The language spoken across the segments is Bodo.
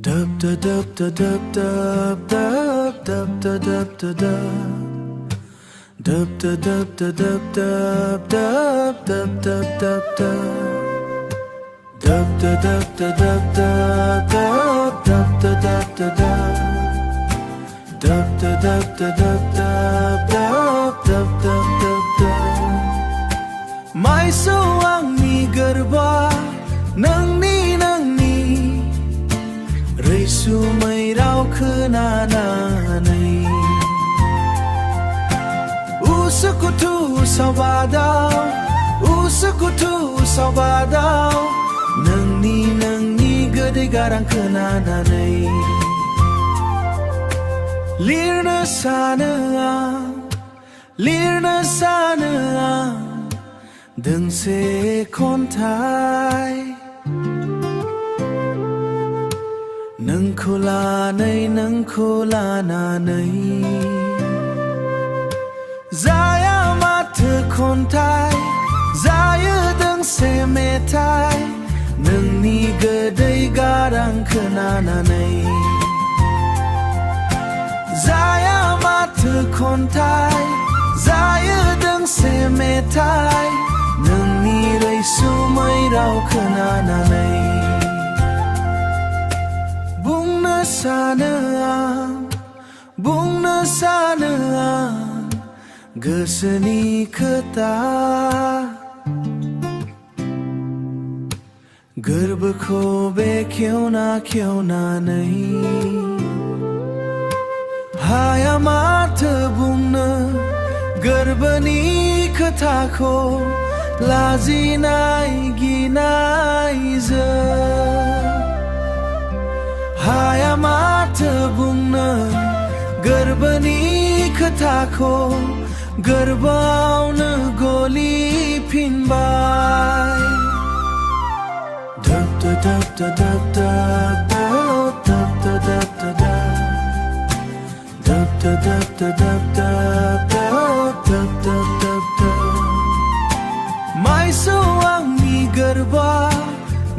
Dub da dub da dub dub dub dub da dub da dub dub da dub da dub dub dub dub dub dub dub dub da dub da dub dub dub dub da dub da dub dub da dub da dub dub dub dub dub dub dub Mai sau आंनि गोरबा नोंनि रैसुमै राव खोनानानै उसुखुथु सावबादाव नोंनि गोदै गारां खोनानानै लिरनो सानो आं दोंसे खन्थाइ नोंखौ लानानै जाया माथो खन्थाइ जायो दोंसे मेथाइ नोंनि गोदै गारां खोनानानै जाया माथो खन्थाइ जायो दोंसे मेथाइ नोंनि रैसुमै राव खोनानानै बुंनो सानो आं गोसोनि खोथा गोरबोखौ बेखेवनानै हाया माथो बुंनो गोरबोनि खोथाखौ लाजिनाय गिनायजों हाया माथो बुंनो गोरबोनि खोथाखौ गोरबोआवनो गलिफिनबाय Dub da dub da dub dub dub da dub da dub da dub da dub dub dub dub dub dub Mai sau आंनि गोरबा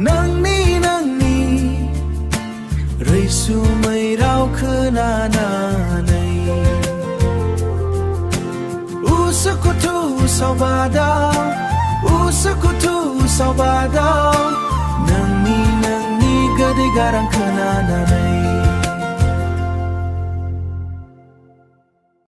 नोंनि रैसुमै राव खोनानानै उसुखुथु सावबादाव नोंनि गोदै गारां खोनानानै